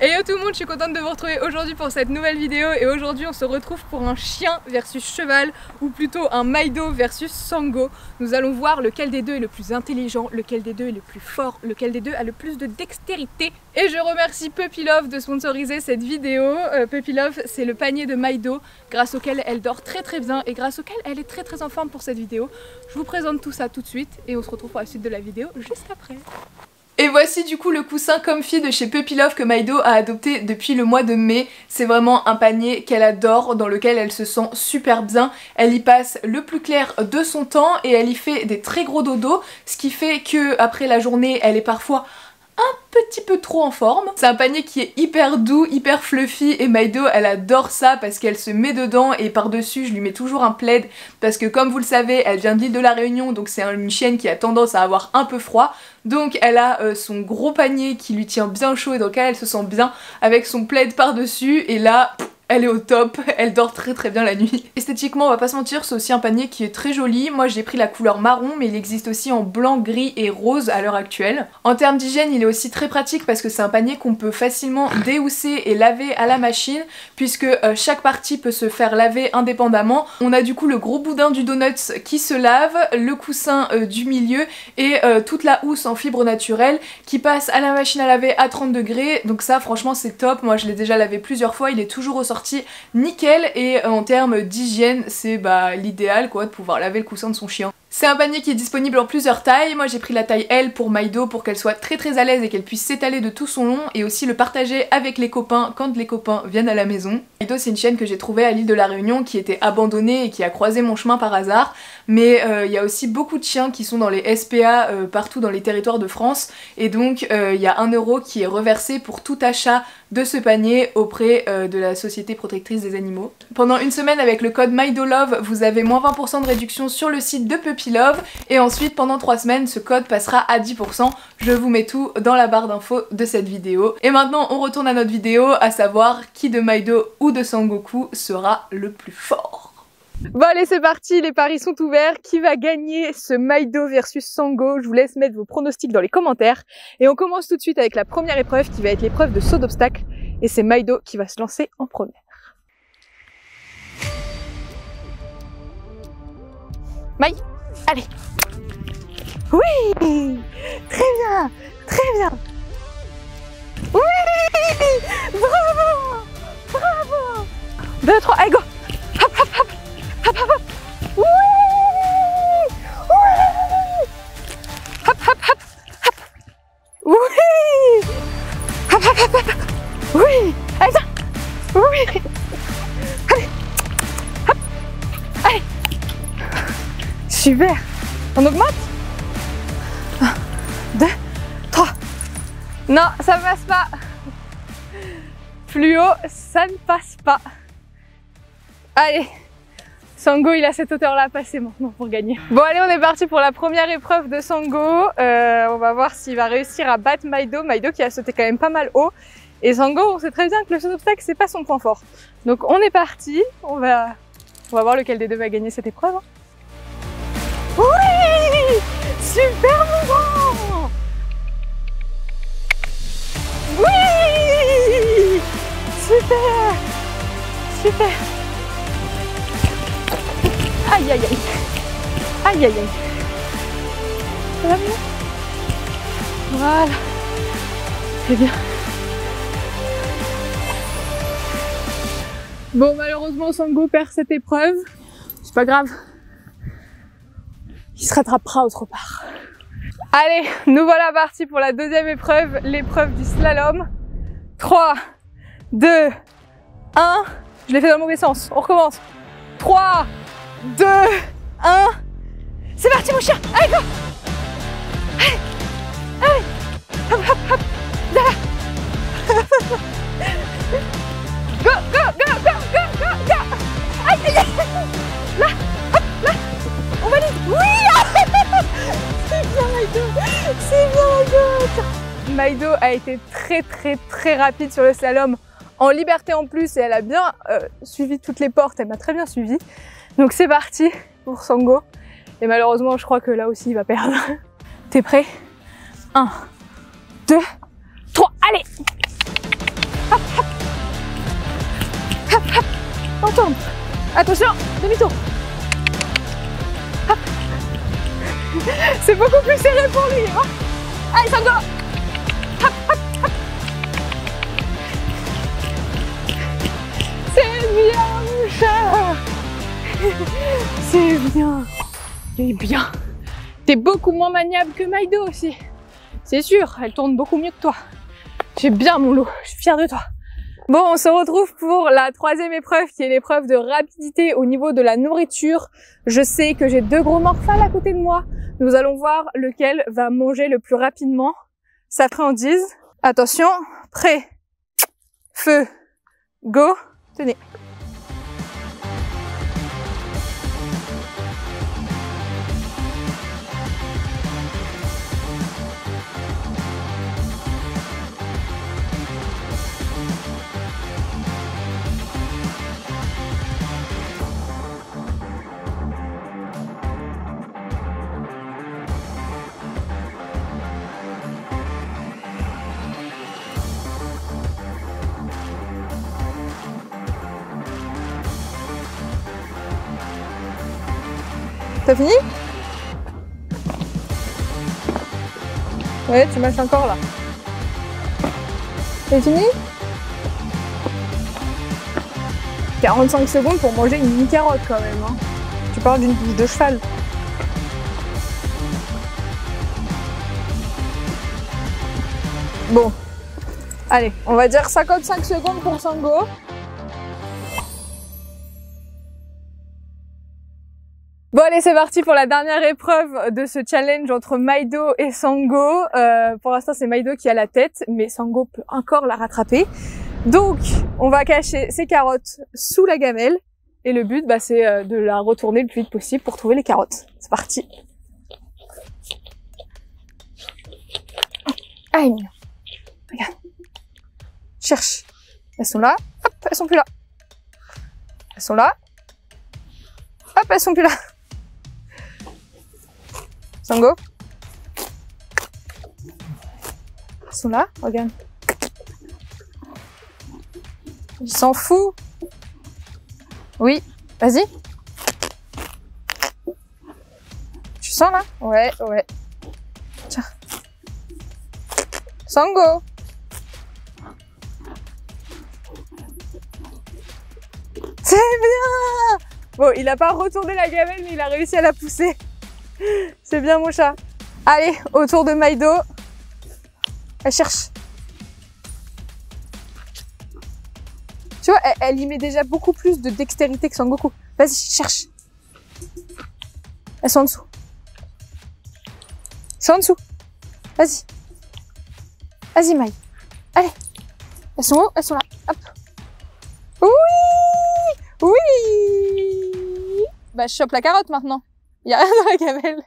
Et yo tout le monde, je suis contente de vous retrouver aujourd'hui pour cette nouvelle vidéo et aujourd'hui on se retrouve pour un chien versus cheval ou plutôt un Maido versus Sango. Nous allons voir lequel des deux est le plus intelligent, lequel des deux est le plus fort, lequel des deux a le plus de dextérité. Et je remercie Puppy Love de sponsoriser cette vidéo. Puppy Love, c'est le panier de Maido grâce auquel elle dort très bien et grâce auquel elle est très en forme pour cette vidéo. Je vous présente tout ça tout de suite et on se retrouve pour la suite de la vidéo juste après. Et voici du coup le coussin Comfy de chez Puppy Love que Maido a adopté depuis le mois de mai. C'est vraiment un panier qu'elle adore, dans lequel elle se sent super bien. Elle y passe le plus clair de son temps et elle y fait des très gros dodos, ce qui fait que après la journée elle est parfois un petit peu trop en forme. C'est un panier qui est hyper doux, hyper fluffy et Maido elle adore ça parce qu'elle se met dedans et par dessus je lui mets toujours un plaid parce que comme vous le savez elle vient de l'île de la Réunion donc c'est une chienne qui a tendance à avoir un peu froid. Donc elle a son gros panier qui lui tient bien chaud et dans lequel elle se sent bien avec son plaid par dessus et là elle est au top, elle dort très bien la nuit. Esthétiquement on va pas se mentir, c'est aussi un panier qui est très joli. Moi j'ai pris la couleur marron mais il existe aussi en blanc, gris et rose à l'heure actuelle. En termes d'hygiène il est aussi très pratique parce que c'est un panier qu'on peut facilement déhousser et laver à la machine puisque chaque partie peut se faire laver indépendamment. On a du coup le gros boudin du donut qui se lave, le coussin du milieu et toute la housse en fibre naturelle qui passe à la machine à laver à 30 degrés. Donc ça franchement c'est top, moi je l'ai déjà lavé plusieurs fois, il est toujours ressorti nickel et en termes d'hygiène c'est l'idéal quoi de pouvoir laver le coussin de son chien. C'est un panier qui est disponible en plusieurs tailles, moi j'ai pris la taille L pour Maido pour qu'elle soit très à l'aise et qu'elle puisse s'étaler de tout son long et aussi le partager avec les copains quand les copains viennent à la maison. Maido c'est une chienne que j'ai trouvée à l'île de la Réunion qui était abandonnée et qui a croisé mon chemin par hasard, mais il y a aussi beaucoup de chiens qui sont dans les SPA partout dans les territoires de France et donc il y a 1 € qui est reversé pour tout achat de ce panier auprès de la Société Protectrice des Animaux. Pendant une semaine avec le code MaidoLove vous avez moins 20% de réduction sur le site de Puppy Love et ensuite pendant 3 semaines ce code passera à 10%. Je vous mets tout dans la barre d'infos de cette vidéo. Et maintenant on retourne à notre vidéo, à savoir qui de Maido ou de Sangoku sera le plus fort. Bon allez c'est parti, les paris sont ouverts. Qui va gagner ce Maido versus Sango? Je vous laisse mettre vos pronostics dans les commentaires. Et on commence tout de suite avec la première épreuve qui va être l'épreuve de saut d'obstacle. Et c'est Maido qui va se lancer en première. Maï, allez. Oui, très bien. Oui, bravo. 2, 3, allez go. Hop. Oui. Hop. Oui. Hop. Oui. Allez, viens. Oui. Allez. Hop. Allez. Super. On augmente. 1, 2, 3. Non, ça passe pas. Plus haut, ça ne passe pas. Allez. Sango il a cette hauteur là à passer maintenant pour gagner. Bon allez on est parti pour la première épreuve de Sango. On va voir s'il va réussir à battre Maido. Maido qui a sauté quand même pas mal haut. Et Sango on sait très bien que le saut d'obstacle c'est pas son point fort. Donc on est parti, on va voir lequel des deux va gagner cette épreuve. Oui, super mouvement. Oui, super. Aïe. Ça va bien? Voilà. C'est bien. Bon, malheureusement, Sango perd cette épreuve. C'est pas grave. Il se rattrapera autre part. Allez, nous voilà partis pour la deuxième épreuve, l'épreuve du slalom. 3, 2, 1. Je l'ai fait dans le mauvais sens. On recommence. 3, 2, 1. C'est parti mon chien. Allez go. Allez. Hop. Là. Go. Aïe. Là. Hop. Là. On valide. Oui. C'est bien Maido. Maido a été très rapide sur le slalom. En liberté en plus et elle a bien suivi toutes les portes, elle m'a très bien suivi. Donc c'est parti pour Sango Et malheureusement, je crois que là aussi, il va perdre. T'es prêt? 1, 2, 3, allez! Hop, hop. Hop, hop. On tourne. Attention, demi-tour. Hop. C'est beaucoup plus serré pour lui. Hein. Allez, Sango. Hop, hop, hop. C'est bien, mon chat. C'est bien. C'est bien. T'es beaucoup moins maniable que Maido aussi. C'est sûr, elle tourne beaucoup mieux que toi. J'ai bien mon lot, je suis fière de toi. Bon, on se retrouve pour la 3e épreuve qui est l'épreuve de rapidité au niveau de la nourriture. Je sais que j'ai 2 gros morphales à côté de moi. Nous allons voir lequel va manger le plus rapidement. Sa friandise. Attention, prêt, feu, go, tenez. T'as fini? Ouais, tu mâches encore là. C'est fini? 45 secondes pour manger une mini-carotte quand même. Hein. Tu parles d'une bouche de cheval. Bon. Allez, on va dire 55 secondes pour Sango. Bon allez, c'est parti pour la dernière épreuve de ce challenge entre Maido et Sango. Pour l'instant, c'est Maido qui a la tête, mais Sango peut encore la rattraper. Donc, on va cacher ces carottes sous la gamelle. Et le but, c'est de la retourner le plus vite possible pour trouver les carottes. C'est parti. Ah, mignon. Regarde. Cherche. Elles sont là. Hop, elles sont plus là. Elles sont là. Hop, elles sont plus là. Sango. Ils sont là, regarde. Il s'en fout. Oui, vas-y. Tu sens là? Ouais, ouais. Tiens. Sango. C'est bien! Bon, il a pas retourné la gamelle, mais il a réussi à la pousser. C'est bien mon chat. Allez, autour de Maido. Elle cherche. Tu vois, elle y met déjà beaucoup plus de dextérité que Sangoku. Vas-y, cherche. Elles sont en dessous. Elles sont en dessous. Vas-y. Vas-y, Maï. Allez. Elles sont où? Elles sont là. Hop. Oui! Oui! Bah, je chope la carotte maintenant. Il n'y a rien dans la gamelle.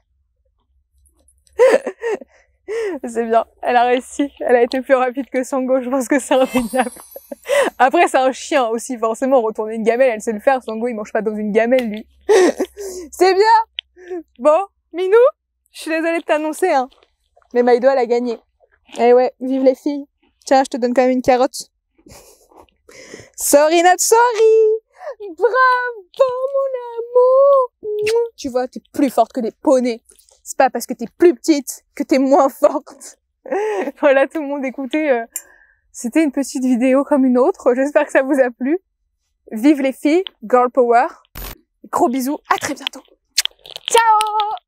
C'est bien. Elle a réussi. Elle a été plus rapide que Sango. Je pense que c'est indéniable. Après, c'est un chien aussi. Forcément, retourner une gamelle, elle sait le faire. Sango, il mange pas dans une gamelle, lui. C'est bien. Bon, Minou, je suis désolée de t'annoncer, hein. Mais Maido, elle a gagné. Eh ouais, vive les filles. Tiens, je te donne quand même une carotte. Sorry not sorry. Bravo, mon amour. Tu vois, t'es plus forte que des poneys. C'est pas parce que t'es plus petite que t'es moins forte. Voilà, tout le monde, écoutez, c'était une petite vidéo comme une autre. J'espère que ça vous a plu. Vive les filles, girl power. Gros bisous, à très bientôt. Ciao!